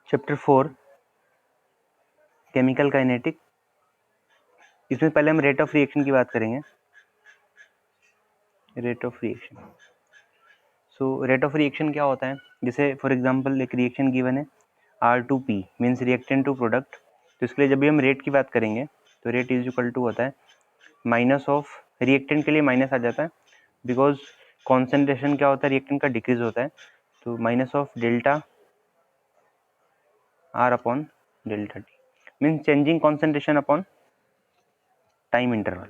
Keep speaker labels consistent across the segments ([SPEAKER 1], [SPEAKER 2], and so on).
[SPEAKER 1] Chapter 4 chemical kinetic. इसमें पहले हम रेट ऑफ रिएक्शन की बात करेंगे। Rate of reaction, so rate of reaction क्या होता है? जैसे फॉर एग्जांपल एक रिएक्शन गिवन है R2P means reactant to product, तो इसके लिए जब भी हम रेट की बात करेंगे तो रेट इज इक्वल टू होता है माइनस ऑफ, रिएक्टेंट के लिए माइनस आ जाता है बिकॉज कॉन्सेंट्रेशन क्या होता है रिएक्टेंट का डिक्रीज होता है, तो minus of delta R upon delta T means changing concentration upon time interval.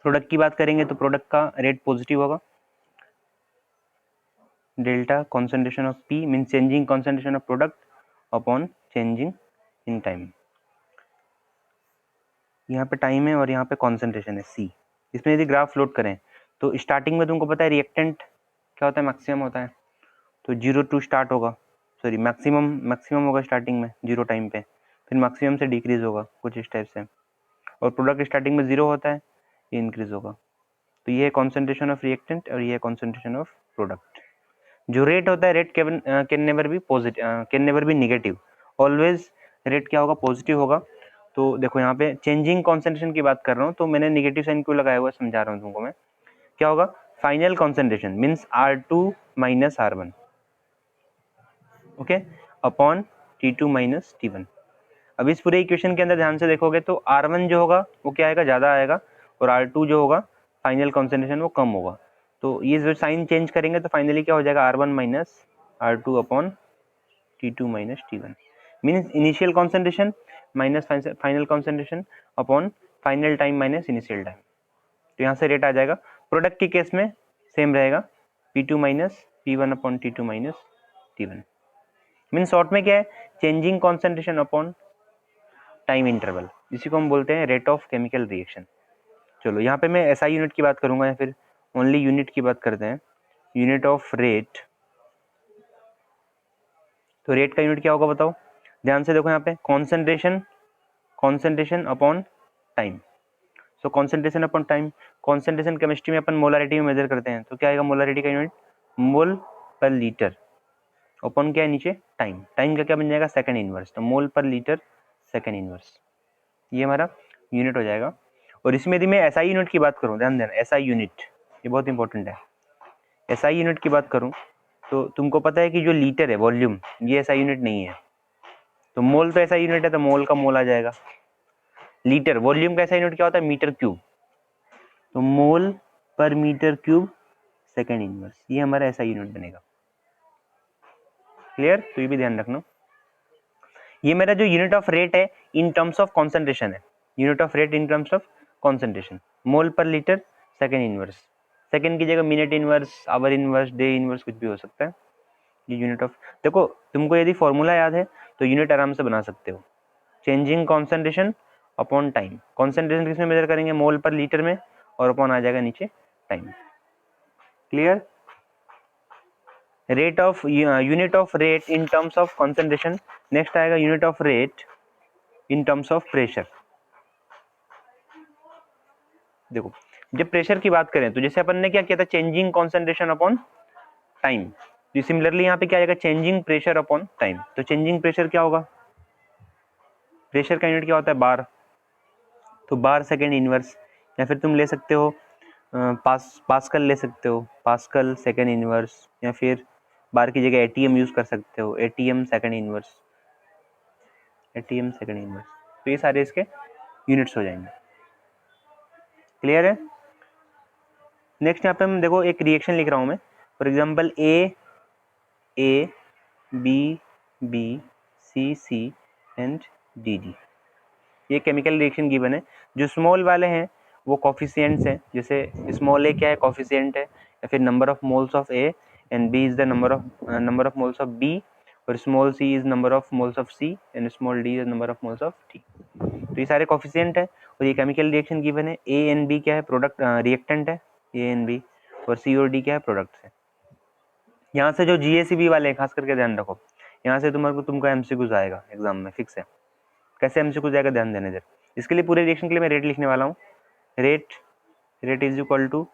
[SPEAKER 1] Product की बात करेंगे तो प्रोडक्ट का रेट पॉजिटिव होगा, delta concentration of P means changing concentration of product upon changing in time. यहाँ पे टाइम है और यहाँ पे कॉन्सेंट्रेशन है C। इसमें यदि ग्राफ लोड करें तो स्टार्टिंग में तुमको पता है रिएक्टेंट क्या होता है, मैक्सिमम होता है, तो 0 टू स्टार्ट होगा, सॉरी मैक्सिमम होगा स्टार्टिंग में 0 टाइम पे, फिर मैक्सिमम से डिक्रीज होगा कुछ इस टाइप से, और प्रोडक्ट स्टार्टिंग में 0 होता है, ये इंक्रीज होगा। तो ये है कॉन्सेंट्रेशन ऑफ रिएक्टेंट और ये है कॉन्सेंट्रेशन ऑफ प्रोडक्ट। जो रेट होता है rate can never be positive, can never be negative, always rate क्या होगा, पॉजिटिव होगा। तो देखो यहाँ पे चेंजिंग कॉन्सेंट्रेशन की बात कर रहा हूँ तो मैंने नेगेटिव साइन क्यों लगाया हुआ है समझा रहा हूँ तुमको मैं। क्या होगा, final concentration means R2 minus R1 okay upon T2 minus T1। अब इस पूरे इक्वेशन के अंदर ध्यान से देखोगे तो R1 जो होगा वो क्या आएगा, ज़्यादा आएगा, और R2 जो होगा फाइनल कॉन्सेंट्रेशन वो कम होगा। तो ये जो साइन चेंज करेंगे तो फाइनली क्या हो जाएगा, R1 minus R2 upon T2 minus T1 means initial concentration minus final concentration upon final time minus initial time. तो यहाँ से रेट आ जाएगा। प्रोडक्ट के केस में सेम रहेगा, P2 minus P1 upon T2 minus T1 means short में क्या है, changing concentration upon time interval, जिसी को हम बोलते हैं रेट ऑफ केमिकल रिएक्शन। चलो यहाँ पे मैं SI यूनिट की बात करूंगा या फिर ओनली यूनिट की बात करते हैं, यूनिट ऑफ रेट। तो रेट का यूनिट क्या होगा बताओ, ध्यान से देखो यहाँ पे कॉन्सेंट्रेशन अपॉन टाइम। सो concentration upon time, concentration chemistry में अपन मोलारिटी में मेजर करते हैं, तो क्या आएगा मोलारिटी का यूनिट, मोल पर लीटर अपॉन क्या है नीचे टाइम, टाइम का क्या बन जाएगा सेकंड इनवर्स, तो मोल पर लीटर सेकंड इनवर्स, ये हमारा यूनिट हो जाएगा। और इसमें यदि मैं SI यूनिट की बात करूं, ध्यान देना SI यूनिट ये बहुत इंपॉर्टेंट है। SI यूनिट की बात करूं तो तुमको पता है कि जो लीटर है वॉल्यूम, ये SI यूनिट नहीं है, तो मोल तो SI यूनिट है, तो मोल का मोल आ जाएगा। लीटर वॉल्यूम का SI यूनिट क्या होता है, मीटर क्यूब, तो मोल पर मीटर क्यूब सेकेंड इनवर्स, ये हमारा SI यूनिट बनेगा। क्लियर, तो ये भी ध्यान रखना। ये मेरा जो यूनिट ऑफ रेट है इन टर्म्स ऑफ कॉन्सेंट्रेशन है, unit of rate in terms of concentration, mole per litre second inverse, second की जगह minute inverse, hour inverse, day inverse कुछ भी हो सकता है। ये यूनिट ऑफ, देखो तुमको यदि फॉर्मूला याद है तो यूनिट आराम से बना सकते हो, changing concentration upon time, concentration किसमें मेजर करेंगे, मोल पर लीटर में, और अपॉन आ जाएगा नीचे time. Clear, rate of unit of rate in terms of concentration. Next आएगा unit of rate in terms of pressure. देखो जब प्रेशर की बात करें तो जैसे अपन ने क्या किया था, चेंजिंग कॉन्सेंट्रेशन अपॉन टाइम, तो सिमिलरली यहाँ पे क्या आएगा, चेंजिंग प्रेशर अपॉन टाइम। तो चेंजिंग प्रेशर क्या होगा, प्रेशर का यूनिट क्या होता है बार, तो बार सेकेंड इनवर्स, या फिर तुम ले सकते हो पास्कल ले सकते हो, पास्कल सेकेंड इनवर्स, या फिर बार की जगह ATM यूज कर सकते हो, ATM second inverse, ATM second inverse. तो ये सारे इसके यूनिट्स हो जाएंगे। क्लियर है। नेक्स्ट यहाँ पे हम देखो एक रिएक्शन लिख रहा हूँ मैं, for example A B B C C and D D, ये केमिकल रिएक्शन गिवन है। जो स्मॉल वाले हैं वो कॉफिशिएंट्स हैं, जैसे स्मॉल a क्या है, कॉफिशिएंट है, या फिर number of moles of A and B is the number of moles of B, और small c is number of moles of C and small d is number of moles of T। तो ये सारे coefficient है और ये chemical reaction given है। A and B क्या है, प्रोडक्ट रिएक्टेंट है A एंड B, और C और D क्या है, प्रोडक्ट्स है। यहाँ से जो GACB वाले हैं खास करके ध्यान रखो, यहाँ से तुमको MCQ आएगा एग्जाम में फिक्स है। कैसे MCQ जाएगा ध्यान देने दे। इसके लिए पूरे रिएक्शन के लिए मैं रेट लिखने वाला हूँ, रेट इज इक्वल टू,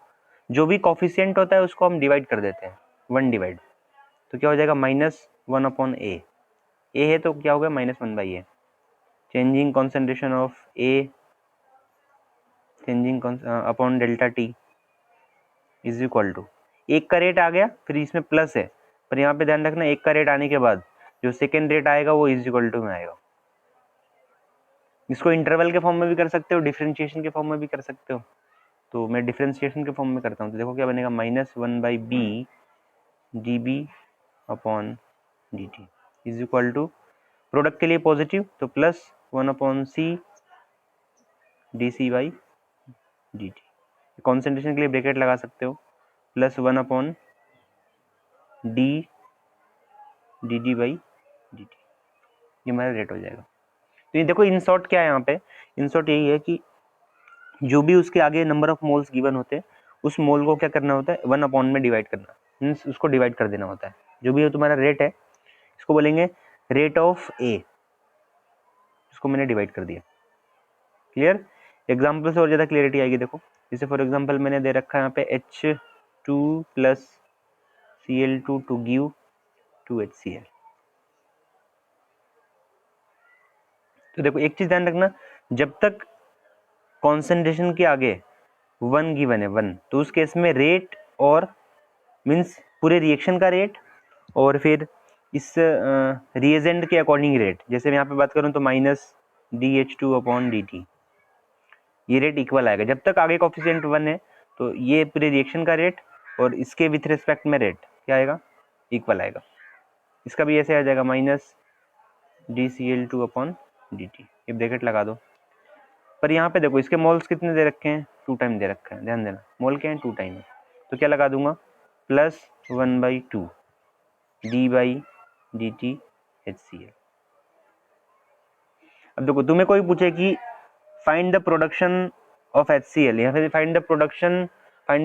[SPEAKER 1] जो भी कॉफिशिएंट होता है उसको हम डिवाइड कर देते हैं 1 डिवाइड, तो क्या हो जाएगा -1 अपॉन A, ए है तो क्या होगा -1/a, changing concentration of A changing upon delta T is equal to, एक का रेट आ गया फिर इसमें प्लस है, पर यहाँ पे ध्यान रखना एक का रेट आने के बाद जो सेकेंड रेट आएगा वो इज इक्वल टू में आएगा। इसको इंटरवल के फॉर्म में भी कर सकते हो, डिफरेंशिएशन के फॉर्म में भी कर सकते हो, तो मैं डिफरेंशिएशन के फॉर्म में करता हूँ। तो देखो क्या बनेगा, -1/b dB upon dt is equal to, product के लिए पॉजिटिव तो +1/c dC/dt, कॉन्सेंट्रेशन के लिए ब्रैकेट लगा सकते हो, +1/d dt, ये हमारा रेट हो जाएगा। तो ये देखो इन शॉर्ट क्या है यहाँ पे, इन शॉर्ट यही है कि जो भी उसके आगे नंबर ऑफ मोल्स गिवन होते हैं उस मोल को क्या करना होता है 1/, में डिवाइड करना, मीन्स उसको डिवाइड कर देना होता है। जो भी तुम्हारा रेट है इसको बोलेंगे रेट ऑफ ए, इसको मैंने डिवाइड कर दिया। क्लियर, एग्जाम्पल से और ज़्यादा क्लियरिटी आएगी। देखो जैसे फॉर एग्जाम्पल मैंने दे रखा है यहाँ पे H2 + Cl2 to give 2HCl। तो देखो एक चीज ध्यान रखना, जब तक कॉन्सेंट्रेशन के आगे 1 गिवन है 1, तो उस केस में रेट और मीन्स पूरे रिएक्शन का रेट और फिर इस रिएजेंट के अकॉर्डिंग रेट, जैसे मैं यहाँ पे बात करूँ तो -dH2/dt, ये रेट इक्वल आएगा। जब तक आगे कोफिशिएंट 1 है तो ये पूरे रिएक्शन का रेट और इसके विथ रिस्पेक्ट में रेट क्या आएगा, इक्वल आएगा। इसका भी ऐसे आ जाएगा -dCl2/dt, ये ब्रैकेट लगा दो। पर यहाँ पे देखो इसके मोल्स कितने दे रखे हैं, 2 टाइम दे रखा है, ध्यान देना मोल क्या है 2 टाइम है, तो क्या लगा दूंगा +1/2 d/dt HCl। अब देखो तुम्हें कोई पूछे कि find the production of HCl या फिर find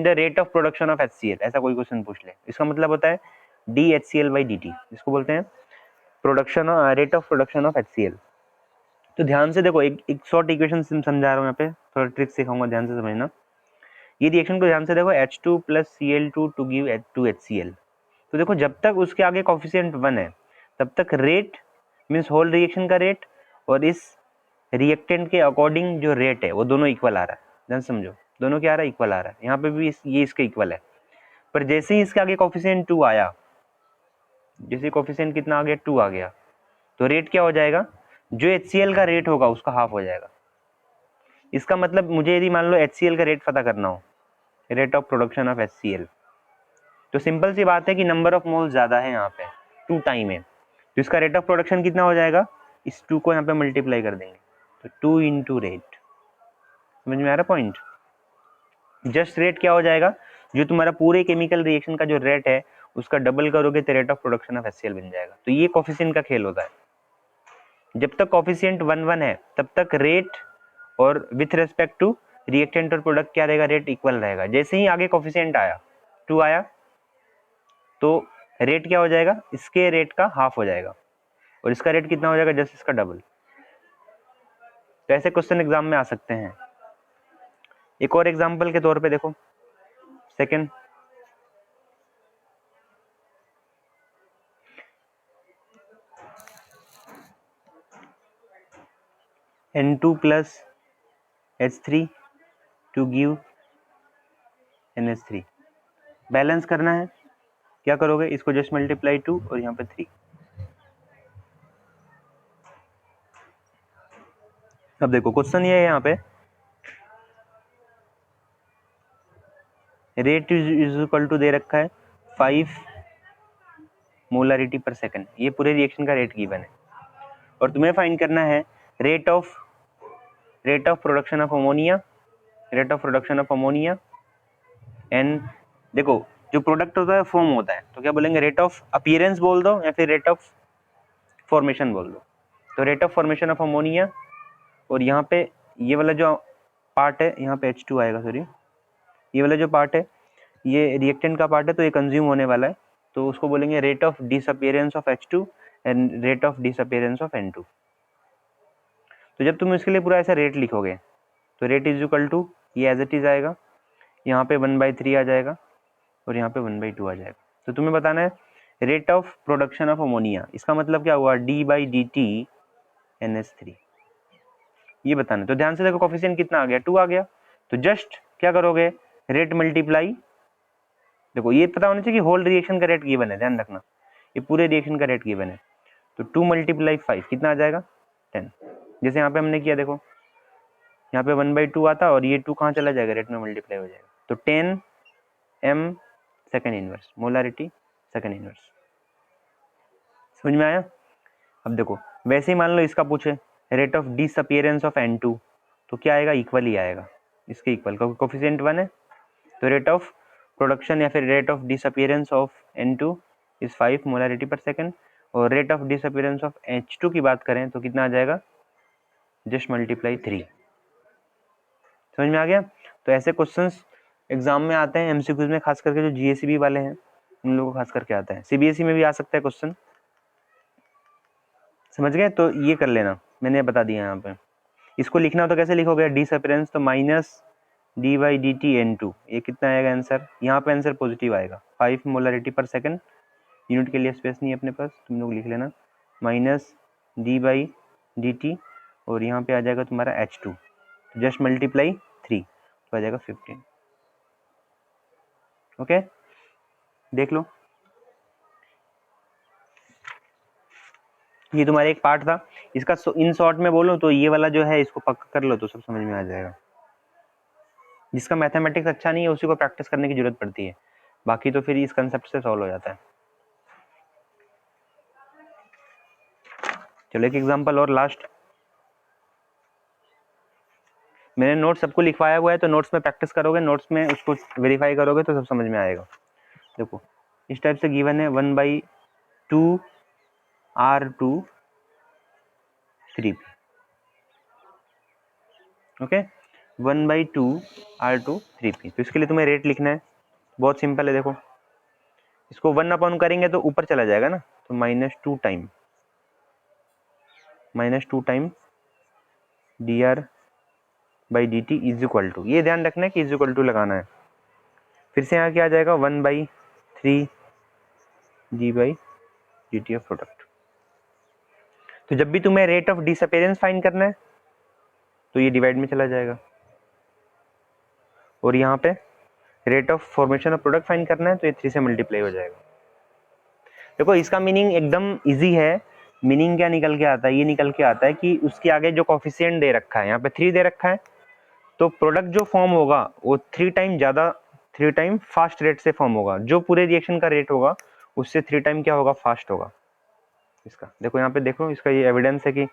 [SPEAKER 1] the rate of production of HCl, ऐसा कोई क्वेश्चन पूछ ले, इसका मतलब होता है dHCl/dt, इसको बोलते हैं production rate of production of HCl। तो ध्यान से देखो एक शॉर्ट इक्वेशन समझा रहा हूँ यहाँ पे, थोड़ा ट्रिक सिखाऊंगा, ध्यान से समझना। ये रिएक्शन को ध्यान से देखो, H2 + Cl2 to give 2HCl। तो देखो जब तक उसके आगे कोफिशिएंट 1 है तब तक रेट मीन्स होल रिएक्शन का रेट और इस रिएक्टेंट के अकॉर्डिंग जो रेट है वो दोनों इक्वल आ रहा है। ध्यान समझो, दोनों क्या आ रहा है, इक्वल आ रहा है। यहाँ पे भी ये इसके इक्वल है, पर जैसे ही इसके आगे कोफिशिएंट 2 आया, जैसे कोफिशिएंट कितना आ गया 2 आ गया, तो रेट क्या हो जाएगा, जो HCl का रेट होगा उसका हाफ हो जाएगा। इसका मतलब मुझे यदि मान लो HCl का रेट पता करना हो, rate of production of HCl, तो सिंपल सी बात है कि नंबर ऑफ मोल ज्यादा है, यहाँ पे 2 टाइम है, तो इसका रेट ऑफ प्रोडक्शन कितना हो जाएगा, इस 2 को यहाँ पे मल्टीप्लाई कर देंगे तो 2 इंटू रेट। समझ में आ रहा पॉइंट, जस्ट रेट क्या हो जाएगा, जो तुम्हारा पूरे केमिकल रिएक्शन का जो रेट है उसका डबल करोगे तो rate of production of HCl बन जाएगा। तो ये कोफिशिएंट का खेल होता है, जब तक कोफिशिएंट 1 है तब तक रेट और विथ रेस्पेक्ट टू रिएक्टेंट और प्रोडक्ट क्या रहेगा, रेट इक्वल रहेगा। जैसे ही आगे कोफिशिएंट आया 2 आया तो रेट क्या हो जाएगा, इसके रेट का हाफ हो जाएगा और इसका रेट कितना हो जाएगा, जस्ट इसका डबल। तो ऐसे क्वेश्चन एग्जाम में आ सकते हैं। एक और एग्जांपल के तौर पे देखो, second N2 + H3 to give NH3, balance करना है, क्या करोगे, इसको जस्ट मल्टीप्लाई 2 और यहाँ पे 3। अब देखो क्वेश्चन ये है, यहाँ पे रेट इज इक्वल टू दे रखा है 5 मोलारिटी पर सेकंड, ये पूरे रिएक्शन का रेट गिवन है और तुम्हें फाइंड करना है rate of production of ammonia, rate of production of ammonia and देखो जो प्रोडक्ट होता है फॉर्म होता है, तो क्या बोलेंगे, रेट ऑफ अपीयरेंस बोल दो या फिर रेट ऑफ फॉर्मेशन बोल दो। तो rate of formation of ammonia, और यहाँ पे ये वाला जो पार्ट है, यहाँ पे H2 आएगा, सॉरी ये वाला जो पार्ट है ये रिएक्टेंट का पार्ट है, तो ये कंज्यूम होने वाला है, तो उसको बोलेंगे rate of disappearance of H2 and rate of disappearance of N2। तो जब तुम इसके लिए पूरा ऐसा रेट लिखोगे तो रेट इज इक्वल टू ये एज इट इज आएगा, यहाँ पे 1/3 आ जाएगा और यहाँ पे 1/2 आ जाएगा। तो तुम्हें बताना है rate of production of ammonia, इसका मतलब क्या हुआ, d/dt NH3, ये बताना। तो ध्यान से देखो कोफिशिएंट कितना आ गया, 2 आ गया। तो जस्ट क्या करोगे, रेट मल्टीप्लाई, देखो ये पता होना चाहिए कि होल रिएक्शन का रेट गिवन है, ध्यान रखना ये पूरे रिएक्शन का रेट गिवन है। तो 2 × 5 कितना आ जाएगा, 10। जैसे यहाँ पे हमने किया, देखो यहाँ पे 1/2 आता और ये 2 कहाँ चला जाएगा, रेट में मल्टीप्लाई हो जाएगा। तो 10 m second inverse, molarity second inverse, समझ में आया। अब देखो वैसे ही मान लो इसका पूछे rate of disappearance of N2, तो क्या आएगा, इक्वल ही आएगा, इसके इक्वल, क्योंकि कोफिशिएंट 1 है। तो रेट ऑफ प्रोडक्शन या फिर rate of disappearance of N2 is 5 molarity पर सेकेंड, और rate of disappearance of H2 की बात करें तो कितना आ जाएगा, जस्ट मल्टीप्लाई 3। समझ में आ गया। तो ऐसे क्वेश्चंस एग्जाम में आते हैं एमसीक्यूज में, खास करके जो जीएससीबी वाले हैं उन लोगों को खास करके आता है, सीबीएसई में भी आ सकता है क्वेश्चन, समझ गए। तो ये कर लेना, मैंने बता दिया यहाँ पे। इसको लिखना हो तो कैसे लिखोगे, डिसअपियरेंस तो माइनस d/dt N2, ये कितना आएगा आंसर, यहाँ पे आंसर पॉजिटिव आएगा, 5 मोलारिटी पर सेकंड, यूनिट के लिए स्पेस नहीं है अपने पास, तुम लोग लिख लेना माइनस d/dt, और यहाँ पे आ जाएगा तुम्हारा H2, जस्ट मल्टीप्लाई 3 तो आ जाएगा 15। ओके देख लो, ये तुम्हारा एक पार्ट था। इसका इन शॉर्ट में बोलो तो ये वाला जो है इसको पक्का कर लो तो सब समझ में आ जाएगा। जिसका मैथमेटिक्स अच्छा नहीं है उसी को प्रैक्टिस करने की जरूरत पड़ती है, बाकी तो फिर इस कंसेप्ट से सॉल्व हो जाता है। चलो एक एग्जांपल और लास्ट, मैंने नोट सबको लिखवाया हुआ है, तो नोट्स में प्रैक्टिस करोगे, नोट्स में उसको वेरीफाई करोगे तो सब समझ में आएगा। देखो इस टाइप से गिवन है 1/2 R2 3P, okay 1/2 R2 3P। तो इसके लिए तुम्हें रेट लिखना है, बहुत सिंपल है। देखो इसको 1 करेंगे तो ऊपर चला जाएगा ना, तो -2 time dr/dt is equal to, ये ध्यान रखना है कि इज इक्वल टू लगाना है। फिर से यहाँ क्या आ जाएगा 1/3 d/dt ऑफ प्रोडक्ट। तो जब भी तुम्हें रेट ऑफ डिसअपियरेंस फाइंड करना है तो ये डिवाइड में चला जाएगा, और यहाँ पे rate of formation of product find करना है तो ये 3 से मल्टीप्लाई हो जाएगा। देखो इसका मीनिंग एकदम इजी है। मीनिंग क्या निकल के आता है, ये निकल के आता है कि उसके आगे जो कोफिशिएंट दे रखा है, यहाँ पे 3 दे रखा है, तो प्रोडक्ट जो फॉर्म होगा वो 3 टाइम फास्ट रेट से फॉर्म होगा। जो पूरे रिएक्शन का रेट होगा उससे 3 टाइम क्या होगा, फास्ट होगा इसका। देखो यहाँ पे देखो, इसका ये एविडेंस है कि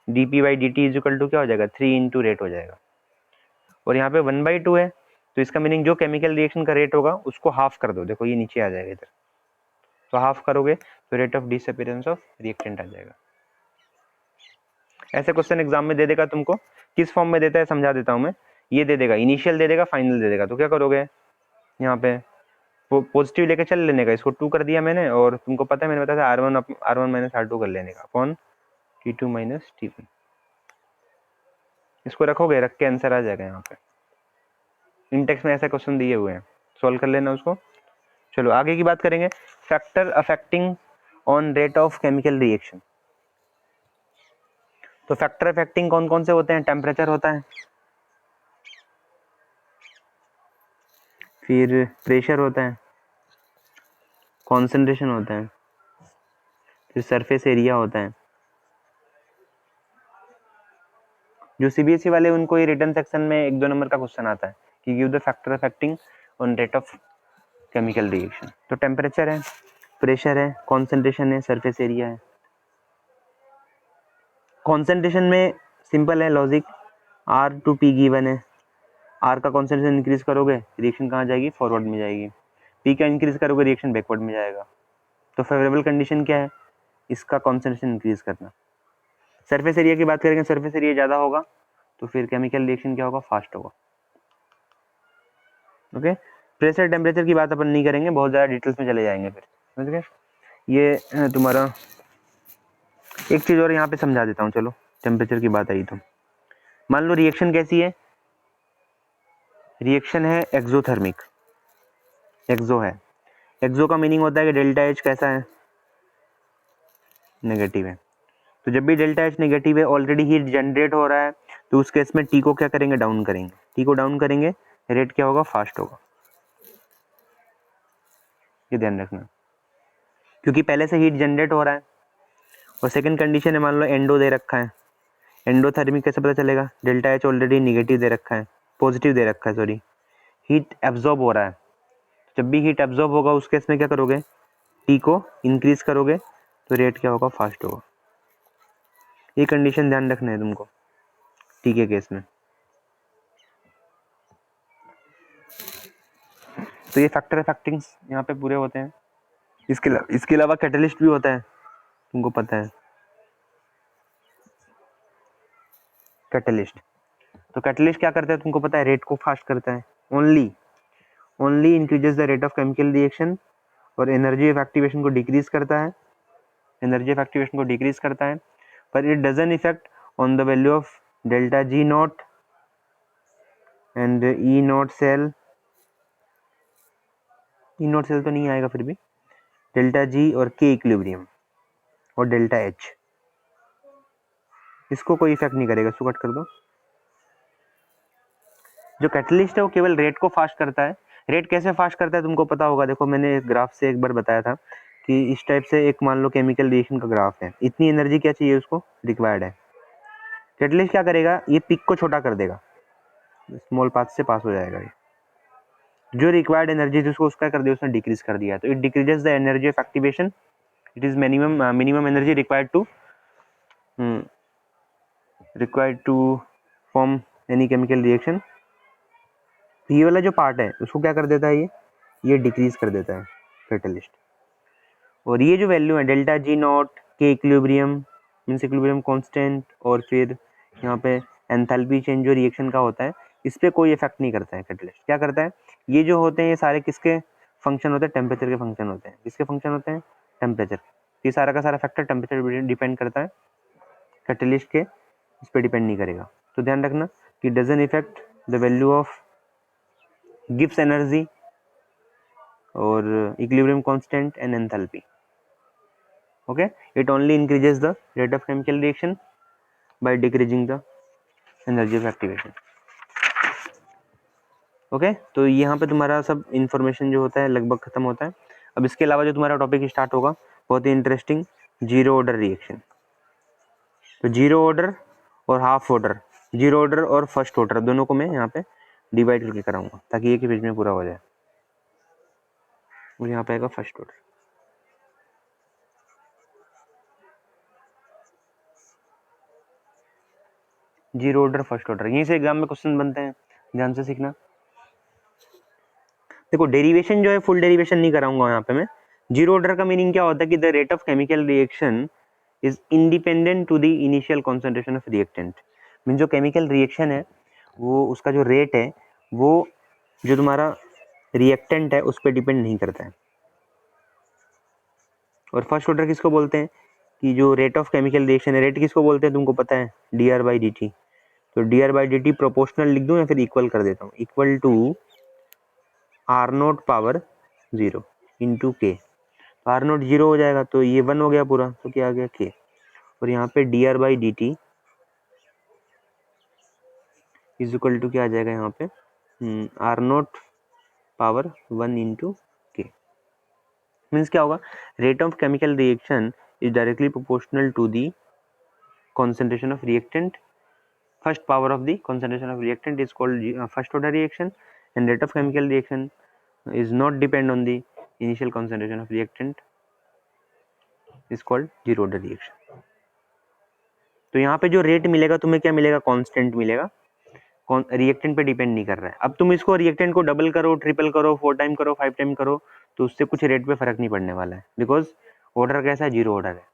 [SPEAKER 1] dp/dt इज इक्वल टू क्या हो जाएगा, 3 इंटू रेट हो जाएगा। और यहाँ पे 1/2 है, तो इसका मीनिंग जो केमिकल रिएक्शन का रेट होगा उसको हाफ कर दो, देखो ये नीचे आ जाएगा इधर, तो हाफ करोगे तो rate of disappearance of reactant आ जाएगा। ऐसे क्वेश्चन एग्जाम में दे देगा तुमको, किस फॉर्म में देता है समझा देता हूं मैं। ये दे देगा, इनिशियल दे देगा, फाइनल दे देगा। तो क्या करोगे, यहाँ पे पॉजिटिव लेके चल लेने का, इसको 2 कर दिया मैंने, और तुमको पता है मैंने बताया था R1 - R2 कर लेने का अपॉन T2 - T1। इसको रखोगे, रख के आंसर आ जाएगा। यहाँ पे इंटेक्स में ऐसा क्वेश्चन दिए हुए हैं, सॉल्व कर लेना उसको। चलो आगे की बात करेंगे, factor affecting on rate of chemical reaction. तो फैक्टर अफेक्टिंग कौन कौन से होते हैं, टेम्परेचर होता है, फिर प्रेशर होता है, कॉन्सेंट्रेशन होता है, फिर सरफेस एरिया होता है। जो सीबीएसई वाले उनको ये रिटन सेक्शन में 1-2 नंबर का क्वेश्चन आता है कि give the factor affecting on rate of chemical reaction. तो टेम्परेचर है, प्रेशर है, कॉन्सेंट्रेशन है, सरफेस एरिया है। कॉन्सेंट्रेशन में सिंपल है लॉजिक, R2P गिवन है, R का कॉन्सेंट्रेशन इंक्रीज करोगे रिएक्शन कहाँ जाएगी, फॉरवर्ड में जाएगी। P का इंक्रीज करोगे रिएक्शन बैकवर्ड में जाएगा। तो फेवरेबल कंडीशन क्या है, इसका कॉन्सेंट्रेशन इंक्रीज करना। सरफेस एरिया की बात करेंगे, सरफेस एरिया ज़्यादा होगा तो फिर केमिकल रिएक्शन क्या होगा, फास्ट होगा। ओके प्रेशर टेम्परेचर की बात अपन नहीं करेंगे, बहुत ज़्यादा डिटेल्स में चले जाएंगे फिर, समझ गए। ये तुम्हारा एक चीज़ और यहाँ पे समझा देता हूँ। चलो टेम्परेचर की बात आई तो मान लो रिएक्शन कैसी है, रिएक्शन है एक्सोथर्मिक, एक्सो है। एक्सो का मीनिंग होता है कि डेल्टा H कैसा है, नेगेटिव है। तो जब भी डेल्टा एच नेगेटिव है, ऑलरेडी हीट जनरेट हो रहा है, तो उस केस में टी को क्या करेंगे, डाउन करेंगे। टी को डाउन करेंगे, रेट क्या होगा, फास्ट होगा। ये ध्यान रखना, क्योंकि पहले से हीट जनरेट हो रहा है। और सेकंड कंडीशन है, मान लो एंडो दे रखा है, एंडोथर्मिक कैसे पता चलेगा, डेल्टा एच ऑलरेडी निगेटिव दे रखा है, पॉजिटिव दे रखा है सॉरी, हीट एब्जॉर्ब हो रहा है। जब भी हीट एब्जॉर्ब होगा उस केस में क्या करोगे, टी को इंक्रीज करोगे, तो रेट क्या होगा, फास्ट होगा। ये कंडीशन ध्यान रखना है तुमको टी के केस में। तो ये फैक्टर इफेक्टिंग्स यहाँ पे पूरे होते हैं। इसके अलावा कैटलिस्ट भी होता है, तुमको पता है कैटलिस्ट। तो कैटलिस्ट क्या करता है, तुमको पता है, रेट को फास्ट करता है। Only increases the rate of chemical reaction, और एनर्जी ऑफ एक्टिवेशन को डिक्रीज करता है, पर it doesn't effect on the value of delta G naught and E naught cell. E naught cell तो नहीं आएगा, फिर भी डेल्टा जी और के इक्विलिब्रियम और डेल्टा एच, इसको कोई इफेक्ट नहीं करेगा। इसको कट कर दो। जो कैटलिस्ट है वो केवल रेट को फास्ट करता है। रेट कैसे फास्ट करता है तुमको पता होगा, देखो मैंने एक ग्राफ से एक बार बताया था कि इस टाइप से एक मान लो केमिकल रिएक्शन का ग्राफ है, इतनी एनर्जी क्या चाहिए उसको, रिक्वायर्ड है। कैटलिस्ट क्या करेगा, ये पिक को छोटा कर देगा, स्मॉल पाथ से पास हो जाएगा। ये जो रिक्वायर्ड एनर्जी थी उसको उसका कर दिया, उसने डिक्रीज कर दिया, तो it decreases the energy of activation. It is minimum energy required to form any chemical reaction. ये वाला जो पार्ट है उसको क्या कर देता है, ये डिक्रीज कर देता है कैटलिस्ट। और ये जो वैल्यू है डेल्टा जी नॉट के इक्विलिब्रियम मींस इक्विलिब्रियम कांस्टेंट, और फिर यहाँ पे एंथैल्पी चेंज जो रिएक्शन का होता है, इस पर कोई इफेक्ट नहीं करता है कैटलिस्ट। क्या करता है, ये जो होते हैं ये सारे किसके फंक्शन होते हैं, टेम्परेचर के फंक्शन होते हैं। किसके फंक्शन होते हैं, टेम्परेचर। ये सारा का सारा फैक्टर टेम्परेचर डिपेंड करता है, कैटलिस्ट के इस पर डिपेंड नहीं करेगा। तो ध्यान रखना कि doesn't affect the value of Gibbs energy और equilibrium constant and enthalpy. Okay, it only increases the rate of chemical reaction by decreasing the energy of activation. Okay, तो यहाँ पे तुम्हारा सब इंफॉर्मेशन जो होता है लगभग खत्म होता है। अब इसके अलावा जो तुम्हारा टॉपिक स्टार्ट होगा बहुत ही इंटरेस्टिंग, जीरो ऑर्डर रिएक्शन। तो जीरो ऑर्डर और हाफ ऑर्डर, जीरो ऑर्डर और फर्स्ट ऑर्डर दोनों को मैं यहाँ पे डिवाइड करके कराऊंगा ताकि एक ही पेज में पूरा हो जाए। और यहाँ पे आएगा first order. Zero order first order, यहीं से एग्जाम में क्वेश्चन बनते हैं, ध्यान से सीखना। देखो डेरिवेशन जो है फुल डेरिवेशन नहीं कराऊंगा यहाँ पे मैं। जीरो ऑर्डर का मीनिंग क्या होता है कि the rate of chemical reaction is independent to the initial concentration of reactant. Mean जो केमिकल रिएक्शन है वो उसका जो रेट है वो जो तुम्हारा रिएक्टेंट है उस पर डिपेंड नहीं करता है। और फर्स्ट ऑर्डर किसको बोलते हैं कि जो रेट ऑफ केमिकल रिएक्शन है, रेट किसको बोलते हैं तुमको पता है, D R by D T. तो D R by D T proportional लिख दूं या फिर इक्वल कर देता हूँ, equal to R naught power zero into K. तो आर नोट जीरो हो जाएगा तो ये वन हो गया पूरा, तो क्या आ गया के। और यहाँ पे D R by D T is equal to क्या आ जाएगा यहाँ पे, R naught power one into K. Means क्या होगा, rate of chemical reaction is directly proportional to the concentration of reactant, first power of the concentration of reactant is called first order reaction, and rate of chemical reaction is not depend on the initial concentration of reactant is called zero order reaction. तो यहाँ पे जो rate मिलेगा तुम्हें क्या मिलेगा, constant मिलेगा, reactant पे डिपेंड नहीं कर रहा है। अब तुम इसको रिएक्टेंट को डबल करो, ट्रिपल करो, 4 टाइम करो, 5 टाइम करो, तो उससे कुछ रेट पे फर्क नहीं पड़ने वाला है, बिकॉज ऑर्डर कैसा है, जीरो ऑर्डर है।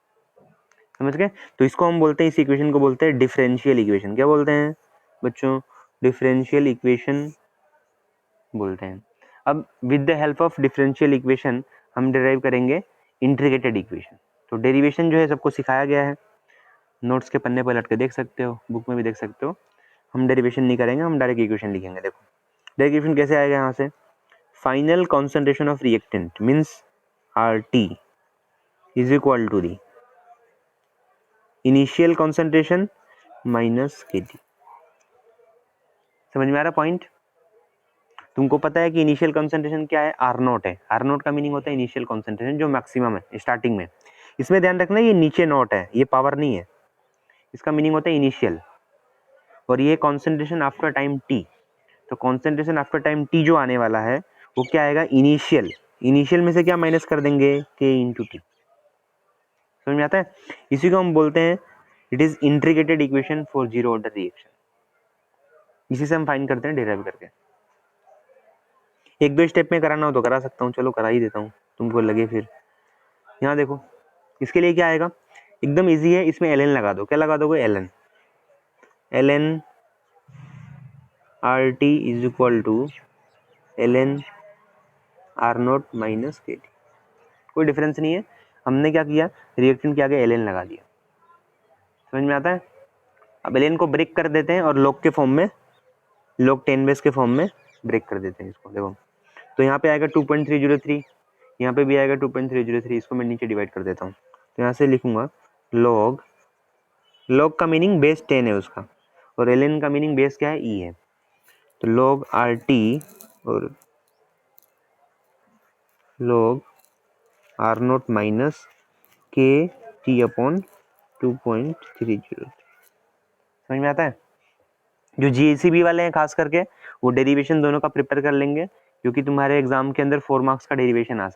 [SPEAKER 1] समझ गए। तो इसको हम बोलते हैं, इस इक्वेशन को बोलते हैं डिफरेंशियल इक्वेशन। क्या बोलते हैं बच्चों, डिफरेंशियल इक्वेशन बोलते हैं। अब with the help of differential equation हम डिराइव करेंगे इंटीग्रेटेड इक्वेशन। तो डेरिवेशन जो है सबको सिखाया गया है, नोट्स के पन्ने पर लट के देख सकते हो, बुक में भी देख सकते हो। हम डेरिवेशन नहीं करेंगे, हम डायरेक्ट इक्वेशन लिखेंगे। देखो डायरेक्ट इक्वेशन कैसे आएगा, यहाँ से final concentration of reactant means R T is equal to the initial concentration minus KT। समझ में आ रहा पॉइंट? तुमको पता है कि इनिशियल कॉन्सेंट्रेशन क्या है, R0 है। R0 का मीनिंग होता है इनिशियल कॉन्सेंट्रेशन, जो मैक्सिमम है स्टार्टिंग में। इसमें ध्यान रखना ये नीचे नोट है, ये पावर नहीं है, इसका मीनिंग होता है इनिशियल। और ये कॉन्सेंट्रेशन आफ्टर टाइम T, तो कॉन्सेंट्रेशन आफ्टर टाइम T जो आने वाला है वो क्या आएगा, इनिशियल। इनिशियल में से क्या माइनस कर देंगे, K इंटू T। समझ में आता है? इसी को हम बोलते हैं it is integrated equation for zero order reaction. इसी से हम फाइंड करते हैं डिराइव करके। एक दो स्टेप में कराना हो तो करा सकता हूँ, चलो करा ही देता हूँ, तुमको लगे फिर। यहाँ देखो, इसके लिए क्या आएगा, एकदम इजी है, इसमें ln लगा दो। क्या लगा दोगे, ln RT is equal to ln R0 minus KT। कोई डिफरेंस नहीं है, हमने क्या किया, रिएक्टेंट के आगे ln लगा दिया। समझ में आता है? अब ln को ब्रेक कर देते हैं और log के फॉर्म में, log 10 बेस के फॉर्म में ब्रेक कर देते हैं इसको। देखो तो यहाँ पे आएगा 2.303, यहाँ पे भी आएगा 2.303। इसको मैं नीचे डिवाइड कर देता हूँ, तो यहाँ से लिखूंगा log का मीनिंग बेस 10 है उसका, और ln का मीनिंग बेस क्या है, E है। तो log RT और log R0 minus KT upon 2.303। समझ में आता है? जो GCB वाले हैं खास करके वो डेरिवेशन दोनों का प्रिपेयर कर लेंगे, क्योंकि तुम्हारे एग्जाम के अंदर 4 मार्क्स का डेरिवेशन आ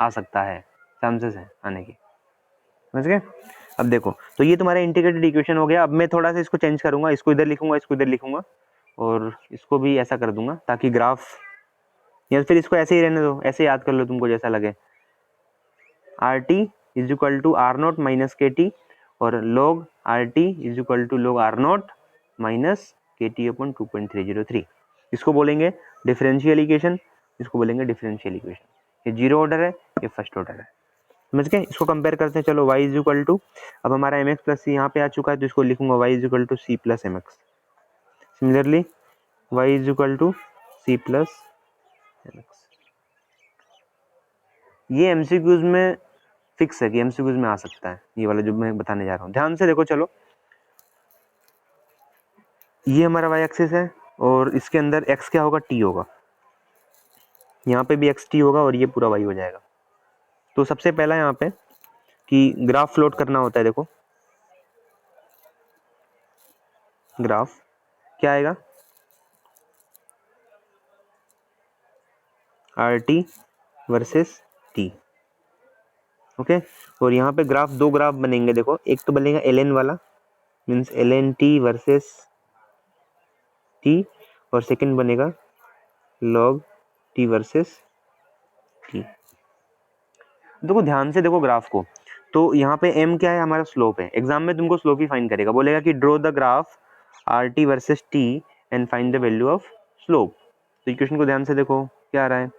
[SPEAKER 1] सकता है, चांसेस है आने की। समझ गए? अब देखो, तो ये तुम्हारा इंटीग्रेटेड इक्वेशन हो गया। अब मैं थोड़ा सा इसको चेंज करूंगा, इसको इधर लिखूंगा, इसको इधर लिखूंगा, और इसको भी ऐसा कर दूंगा ताकि ग्राफ, या फिर इसको ऐसे ही रहने दो, ऐसे याद कर लो तुमको जैसा लगे। RT is equal to R0 minus KT, और log RT is equal to log R0 minus KT upon 2.303। इसको बोलेंगे डिफरेंशियल इक्वेशन, इसको बोलेंगे डिफरेंशियल इक्वेशन। ये जीरो ऑर्डर है, ये फर्स्ट ऑर्डर है। समझ गए? इसको कंपेयर करते हैं। चलो y इज इक्वल टू, अब हमारा mx प्लस सी यहाँ पे आ चुका है, तो इसको लिखूंगा y is equal to C plus mx। Similarly y is equal to C plus mx। ये एमसीक्यूज में फिक्स है कि एमसीक्यूज में आ सकता है, ये वाला जो मैं बताने जा रहा हूँ। ध्यान से देखो, चलो ये हमारा y एक्सिस है, और इसके अंदर x क्या होगा, t होगा, यहाँ पे भी x t होगा, और ये पूरा y हो जाएगा। तो सबसे पहला यहाँ पे कि ग्राफ फ्लोट करना होता है। देखो ग्राफ क्या आएगा, RT वर्सेस T। ओके, और यहाँ पे ग्राफ, दो ग्राफ बनेंगे। देखो एक तो बनेगा ln वाला, means ln T versus T, और सेकंड बनेगा log T वर्सेस T। देखो ध्यान से देखो ग्राफ को, तो यहाँ पे m क्या है, हमारा स्लोप है। एग्जाम में तुमको स्लोप ही फाइंड करेगा, बोलेगा कि draw the graph RT versus T and find the value of slope. तो इक्वेशन को ध्यान से देखो, क्या आ रहा है,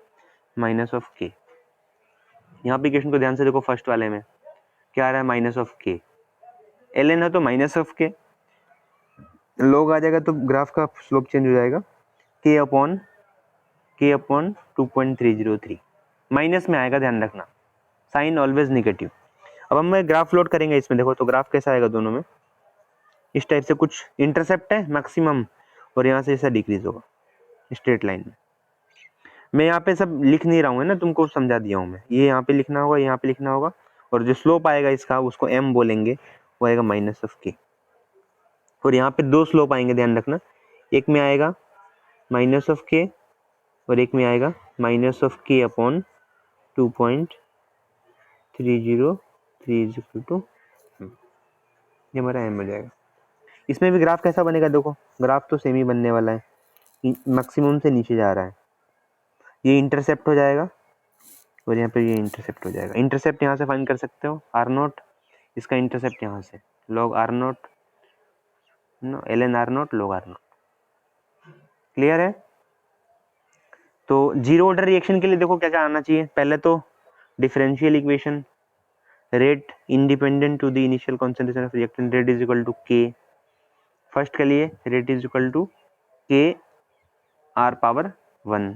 [SPEAKER 1] माइनस ऑफ K। यहाँ पे इक्वेशन को ध्यान से देखो, फर्स्ट वाले में क्या आ रहा है, माइनस ऑफ K। ln है तो माइनस ऑफ K, log आ जाएगा तो ग्राफ का स्लोप चेंज हो जाएगा, K अपॉन 2.303। माइनस में आएगा, ध्यान रखना, साइन ऑलवेज नेगेटिव। अब हम ग्राफ प्लॉट करेंगे इसमें। देखो तो ग्राफ कैसा आएगा, दोनों में इस टाइप से, कुछ इंटरसेप्ट है मैक्सिमम, और यहाँ से ऐसा डिक्रीज होगा स्ट्रेट लाइन में। मैं यहाँ पे सब लिख नहीं रहा हूँ, है ना, तुमको समझा दिया हूँ मैं। ये यहाँ पे लिखना होगा, यहाँ पे लिखना होगा, और जो स्लोप आएगा इसका उसको m बोलेंगे, वो आएगा माइनस ऑफ K। और यहाँ पे दो स्लोप आएंगे, ध्यान रखना, एक में आएगा माइनस ऑफ K, और एक में आएगा minus of K upon 2.303 is equal to, ये हमारा m हो जाएगा। इसमें भी ग्राफ कैसा बनेगा, देखो ग्राफ तो सेम ही बनने वाला है, मैक्सिमम से नीचे जा रहा है, ये इंटरसेप्ट हो जाएगा, और यहाँ पे ये इंटरसेप्ट हो जाएगा। इंटरसेप्ट यहाँ से फाइंड कर सकते हो, R0, इसका इंटरसेप्ट यहाँ से log R0, ln R0 log R0। Clear है? तो जीरो ऑर्डर रिएक्शन के लिए देखो क्या क्या आना चाहिए। पहले तो differential equation, rate independent to the initial concentration of reactant, rate is equal to K। First के लिए rate is equal to K R power 1।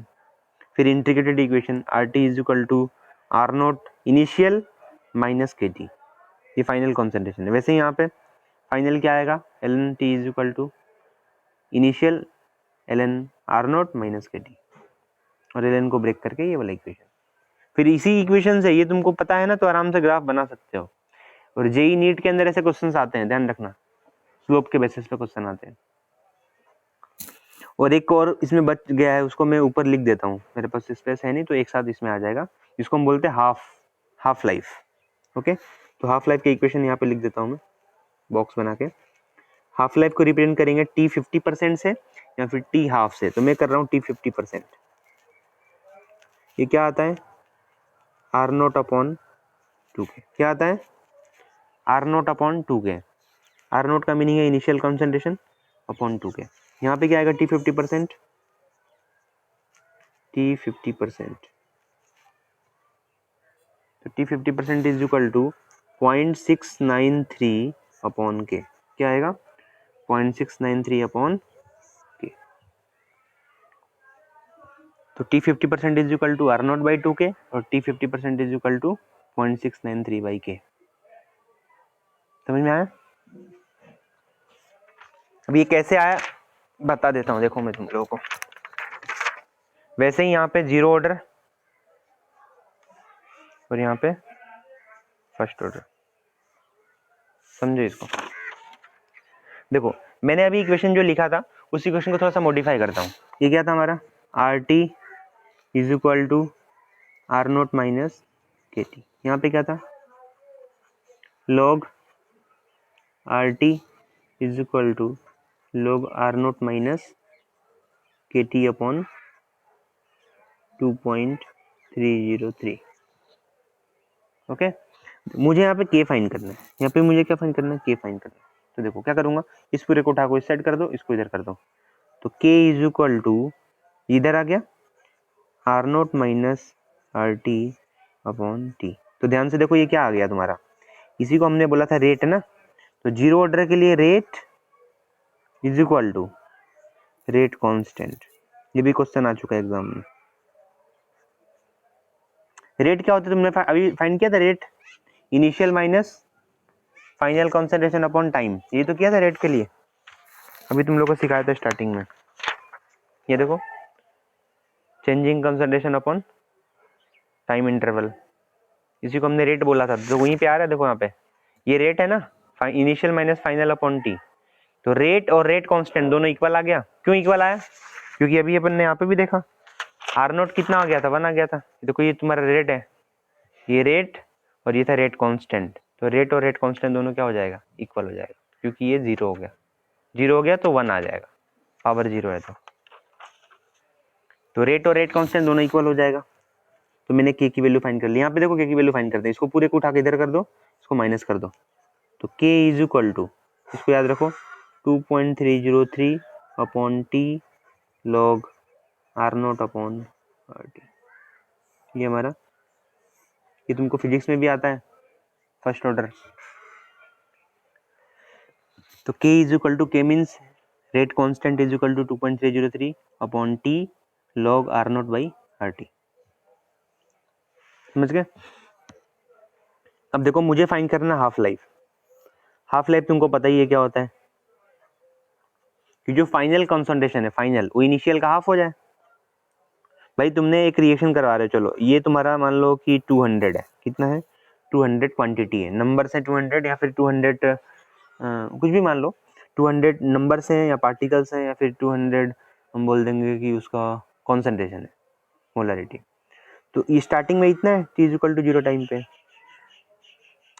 [SPEAKER 1] फिर integrated equation RT is equal to R0 initial minus KT, ये final concentration है। वैसे यहाँ पे final क्या आएगा, ln t is equal to initial ln R naught minus K T, और ln को ब्रेक करके ये वाला इक्वेशन। फिर इसी इक्वेशन से, ये तुमको पता है ना, तो आराम से ग्राफ बना सकते हो। और जेई नीट के अंदर ऐसे क्वेश्चंस आते हैं, ध्यान रखना, स्लोप के बेसिस पे क्वेश्चन आते हैं। और एक और इसमें बच गया है, उसको मैं ऊपर लिख देता हूँ, मेरे पास स्पेस है नहीं तो एक साथ इसमें आ जाएगा, जिसको हम बोलते हैं हाफ लाइफ। ओके, तो हाफ लाइफ के इक्वेशन यहाँ पे लिख देता हूँ मैं बॉक्स बना के। हाफ लाइफ को रिप्रेजेंट करेंगे टी 50% से या फिर टी हाफ से, तो मैं कर रहा हूँ टी 50%। ये क्या आता है, आर नोट अपॉन 2k। क्या आता है, R naught upon 2k। R naught का मीनिंग है इनिशियल कॉन्सेंट्रेशन अपॉन 2k। यहाँ पे क्या आएगा, टी 50%, टी 50%, तो T 50% is equal to 0.693 upon K. क्या आएगा, 0.693 अपॉन के। तो T 50% is equal to R naught by 2k और T 50% is equal to 0.693 by K. समझ में आया? अब ये कैसे आया बता देता हूँ, देखो मैं तुम लोगों को। वैसे ही यहाँ पे जीरो ऑर्डर और यहाँ पे फर्स्ट ऑर्डर, समझो इसको। देखो मैंने अभी इक्वेशन जो लिखा था उस इक्वेशन को थोड़ा सा मॉडिफाई करता हूँ। ये क्या था हमारा, R T is equal to R naught minus K T. यहाँ पे क्या था, log R T is equal to log R naught minus K T upon 2.303। Okay, मुझे यहाँ पे के फाइन करना है, यहाँ पे मुझे क्या फाइन करना है, के फाइन करना है। तो देखो क्या करूंगा, इस पूरे को उठा को इस साइड कर दो, इसको इधर कर दो, तो के इज इक्वल टू इधर आ गया R naught minus R T upon T. तो ध्यान से देखो ये क्या आ गया तुम्हारा, इसी को हमने बोला था रेट ना, तो जीरो ऑर्डर के लिए rate is equal to rate constant. ये भी क्वेश्चन आ चुका है एग्जाम में। रेट क्या होता है, तुमने अभी फाइंड किया था, rate initial minus final concentration upon time, ये तो किया था रेट के लिए, अभी तुम लोग को सिखाया था स्टार्टिंग में। ये देखो changing concentration upon time interval, इसी को हमने रेट बोला था, तो वहीं पे आ रहा है, देखो यहाँ पे ये रेट है ना, initial minus final upon T. तो रेट और रेट कांस्टेंट दोनों इक्वल आ गया। क्यों इक्वल आया, क्योंकि अभी अपन ने यहाँ पे भी देखा आर नोट कितना आ गया था, 1 आ गया था। देखो ये तुम्हारा रेट है, ये रेट और ये था रेट कांस्टेंट, तो रेट और रेट कांस्टेंट दोनों क्या हो जाएगा, इक्वल हो जाएगा, क्योंकि ये 0 हो गया, 0 हो गया तो 1 आ जाएगा, पावर 0 है तो रेट और रेट कांस्टेंट दोनों इक्वल हो जाएगा। तो मैंने के की वैल्यू फाइंड कर ली, यहाँ पे देखो के की वैल्यू फाइंड करते हैं, इसको पूरे को उठा के इधर कर दो, इसको माइनस कर दो, तो के इज इक्वल टू, इसको याद रखो 2.303 upon T log R naught upon R T. ये हमारा, ये तुमको फिजिक्स में भी आता है फर्स्ट ऑर्डर। तो K is equal to, K means rate constant is equal to 2.303 upon T log R naught by R T. समझ गए? अब देखो मुझे फाइंड करना हाफ लाइफ। हाफ लाइफ तुमको पता ही है क्या होता है, कि जो फाइनल कंसंट्रेशन है फाइनल, वो इनिशियल का हाफ हो जाए। भाई तुमने एक रिएक्शन करवा रहे हो, चलो ये तुम्हारा मान लो कि 200 है, कितना है 200 क्वांटिटी है, नंबर से 200 या फिर 200 कुछ भी मान लो, 200 नंबर्स हैं या पार्टिकल्स हैं, या फिर 200 हम बोल देंगे कि उसका कॉन्सेंट्रेशन है, मोलरिटी। तो ये स्टार्टिंग में इतना है, t is equal to 0 time पे।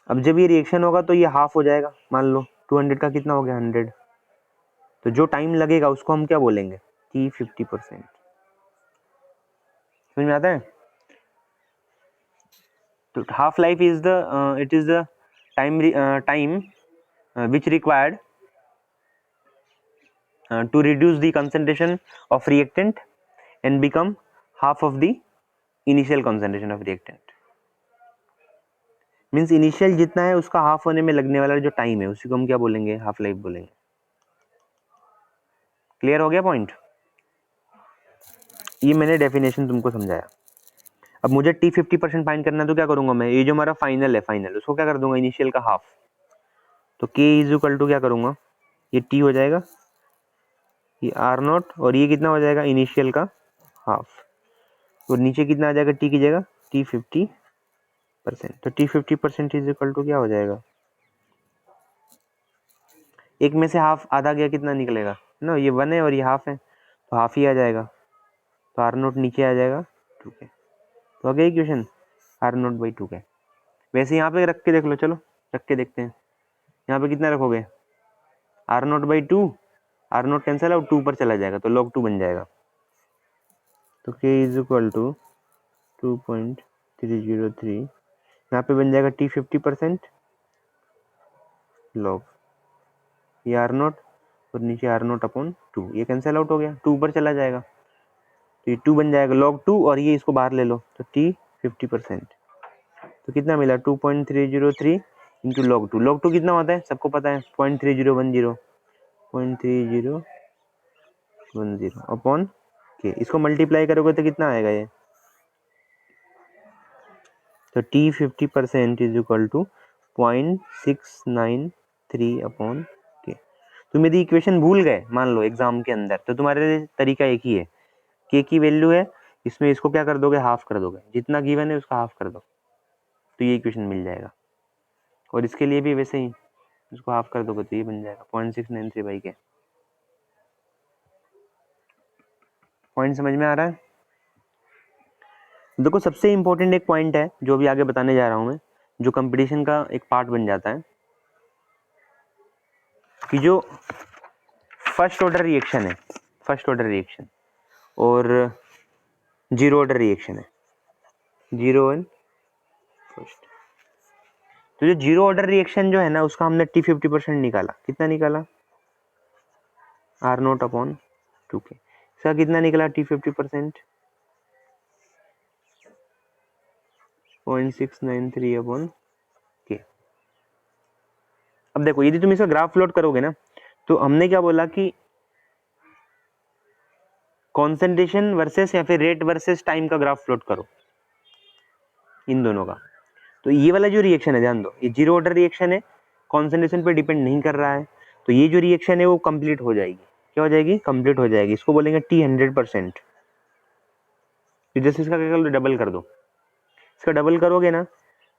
[SPEAKER 1] अब जब ये रिएक्शन होगा तो ये हाफ हो जाएगा, मान लो 200 का कितना हो गया 100, तो जो टाइम लगेगा उसको हम क्या बोलेंगे, t 50%। समझ में आता है? तो half life is the it is the time which required to reduce the concentration of reactant and become half of the initial concentration of reactant। Means initial जितना है उसका हाफ होने में लगने वाला जो टाइम है उसी को हम क्या बोलेंगे, हाफ लाइफ बोलेंगे। क्लियर हो गया पॉइंट? ये मैंने डेफिनेशन तुमको समझाया। अब मुझे टी 50% फाइंड करना है, तो क्या करूंगा मैं, ये जो हमारा फाइनल है, फाइनल उसको क्या कर दूंगा, इनिशियल का हाफ, तो k इज इक्वल टू क्या करूँगा, ये t हो जाएगा, ये आर नॉट, और ये कितना हो जाएगा इनिशियल का हाफ, और नीचे कितना आ जाएगा t की जगह, t 50%। तो t 50% इज इक्वल टू क्या हो जाएगा, एक में से हाफ आधा गया, कितना निकलेगा ना, ये 1 है और ये हाफ है, तो हाफ ही आ जाएगा, तो आर नोट नीचे आ जाएगा 2k। तो आ गया equation are naught by 2k। वैसे यहाँ पे रख के देख लो, चलो रख के देखते हैं। यहाँ पे कितना रखोगे, R naught by 2, R naught cancel out, 2 पर चला जाएगा तो log 2 बन जाएगा। तो k इज इक्वल टू 2.303, यहाँ पे बन जाएगा t 50% log ये आर नोट, और नीचे आर नोट अपॉन 2, ये कैंसिल आउट हो गया, 2 पर चला जाएगा तो ये 2 बन जाएगा log 2, और ये इसको बाहर ले लो तो t 50%, तो कितना मिला 2.303 इंटू log 2। log 2 कितना होता है सबको पता है, 0.3010 अपॉन के, इसको मल्टीप्लाई करोगे तो कितना आएगा ये, तो t 50% is equal to 0.693 upon K. तुम यदि इक्वेशन भूल गए मान लो एग्जाम के अंदर, तो तुम्हारे लिए तरीका एक ही है, के की वैल्यू है, इसमें इसको क्या कर दोगे, हाफ कर दोगे, जितना गिवन है उसका हाफ कर दो, तो ये इक्वेशन मिल जाएगा। और इसके लिए भी वैसे ही इसको हाफ कर दोगे तो ये बन जाएगा 0.693 बाई के। पॉइंट समझ में आ रहा है? देखो सबसे इंपॉर्टेंट एक पॉइंट है जो भी आगे बताने जा रहा हूं मैं, जो कंपटीशन का एक पार्ट बन जाता है, कि जो फर्स्ट ऑर्डर रिएक्शन है, फर्स्ट ऑर्डर रिएक्शन और जीरो ऑर्डर रिएक्शन है, जीरो एंड फर्स्ट। तो जो जीरो ऑर्डर रिएक्शन जो है ना, उसका हमने t 50% निकाला, कितना निकाला, आर नोट अपॉन 2k। इसका कितना निकला t 50%, 0.693 अपॉन k। अब देखो यदि तुम इसका ग्राफ प्लॉट करोगे ना, तो हमने क्या बोला कि कॉन्सेंट्रेशन वर्सेस या फिर रेट वर्सेस टाइम का ग्राफ प्लॉट करो, इन दोनों का। तो ये वाला जो रिएक्शन है ध्यान दो, ये जीरो ऑर्डर रिएक्शन है, कॉन्सेंट्रेशन पे डिपेंड नहीं कर रहा है, तो ये जो रिएक्शन है वो कंप्लीट हो जाएगी, क्या हो जाएगी, कंप्लीट हो जाएगी। इसको बोलेंगे t 100%। जैसे इसका क्या कर दो, डबल कर दो, इसका डबल करोगे ना तो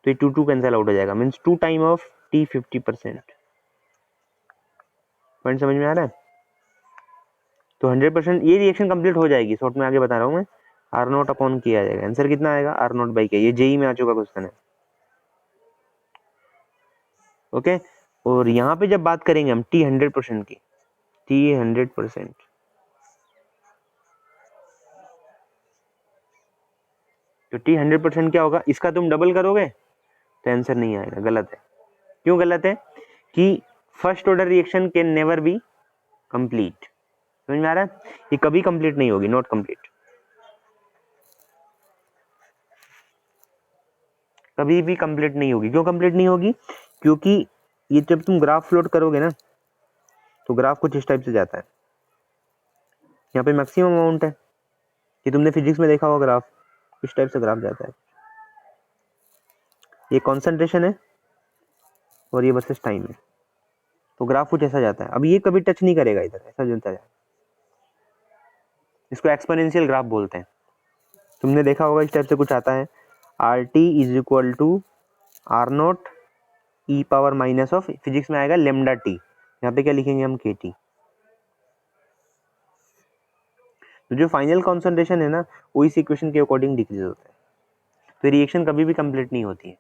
[SPEAKER 1] ये 2 कैंसिल आउट हो जाएगा, means 2 time of t 50%। Point समझ में आ रहा है? तो 100% ये रिएक्शन कंप्लीट हो जाएगी, शॉर्ट में आगे बता रहा हूँ मैं, आर नोट अपॉन किया जाएगा, आंसर कितना आएगा, आर नोट बाई के। ये जेई में आ चुका क्वेश्चन है, ओके। और यहाँ पे जब बात करेंगे हम t 100% की, t 100%, तो t 100% क्या होगा, इसका तुम डबल करोगे तो आंसर नहीं आएगा, गलत है। क्यों गलत है, कि first order reaction can never be complete. समझ में आ रहा है, ये कभी कंप्लीट नहीं होगी, नॉट कंप्लीट, कभी भी कंप्लीट नहीं होगी। क्यों कंप्लीट नहीं होगी, क्योंकि ये जब तुम ग्राफ प्लॉट करोगे ना, तो ग्राफ कुछ इस टाइप से जाता है, यहाँ पे मैक्सिमम अमाउंट है, ये तुमने फिजिक्स में देखा होगा, ग्राफ इस टाइप से ग्राफ जाता है, ये कॉन्सेंट्रेशन है और ये वर्सेस टाइम है, तो ग्राफ कुछ ऐसा जाता है। अब ये कभी टच नहीं करेगा इधर, ऐसा चलता जाए, इसको एक्सपोनेंशियल ग्राफ बोलते हैं। तुमने देखा होगा इस टाइप से कुछ आता है, R T is equal to R naught E power minus of, physics में आएगा लेमडा टी, यहाँ पे क्या लिखेंगे हम, के टी। तो जो फाइनल कॉन्सेंट्रेशन है ना, वो इस इक्वेशन के अकॉर्डिंग डिक्रीज होता है, तो रिएक्शन कभी भी कंप्लीट नहीं होती है।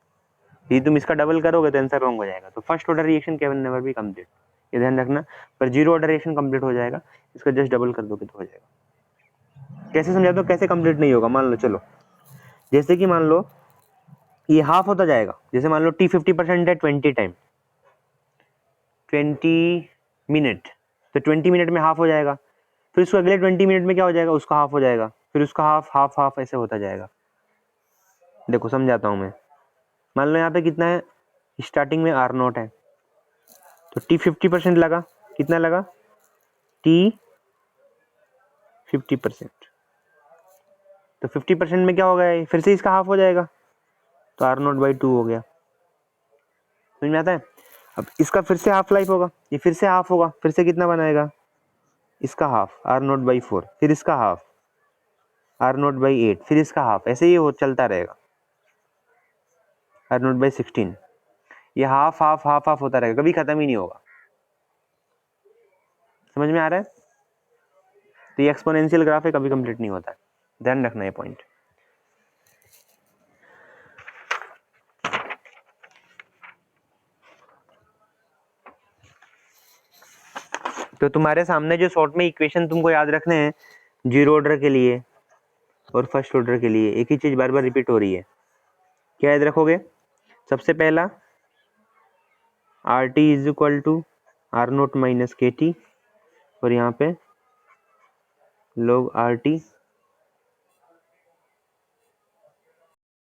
[SPEAKER 1] यदि तुम इसका डबल करोगे तो आंसर रॉन्ग हो जाएगा। तो first order reaction can never be complete, ये ध्यान रखना। पर जीरो ऑर्डर रिएक्शन कंप्लीट हो जाएगा, इसका जस्ट डबल कर दोगे तो हो जाएगा। कैसे समझाता हूँ कैसे कंप्लीट नहीं होगा, मान लो, चलो जैसे कि मान लो ये हाफ होता जाएगा, जैसे मान लो t 50% है 20 टाइम, 20 मिनट, तो 20 मिनट में हाफ हो जाएगा, फिर उसको अगले 20 मिनट में क्या हो जाएगा, उसका हाफ हो जाएगा, फिर उसका हाफ हाफ हाफ ऐसे होता जाएगा। देखो समझाता हूँ मैं, मान लो यहाँ पे कितना है, स्टार्टिंग में आर नोट है, तो t 50% लगा, कितना लगा, t 50%, तो 50% में क्या हो गया, फिर से इसका हाफ हो जाएगा, तो आर नोट बाई 2 हो गया। समझ में आता है? अब इसका फिर से हाफ लाइफ होगा, ये फिर से हाफ होगा, फिर से कितना बनाएगा, इसका हाफ R0/4, फिर इसका हाफ R0/8, फिर इसका हाफ, ऐसे ही वो चलता रहेगा R0/16। ये हाफ हाफ हाफ हाफ होता रहेगा, कभी खत्म ही नहीं होगा। समझ में आ रहा है? तो ये एक्सपोनेंशियल ग्राफ है, कभी कंप्लीट नहीं होता है, ध्यान रखना ये पॉइंट। तो तुम्हारे सामने जो शॉर्ट में इक्वेशन तुमको याद रखने हैं, जीरो ऑर्डर के लिए और फर्स्ट ऑर्डर के लिए, एक ही चीज बार बार रिपीट हो रही है। क्या याद रखोगे? सबसे पहला RT is equal to R0 - KT, और यहाँ पे log RT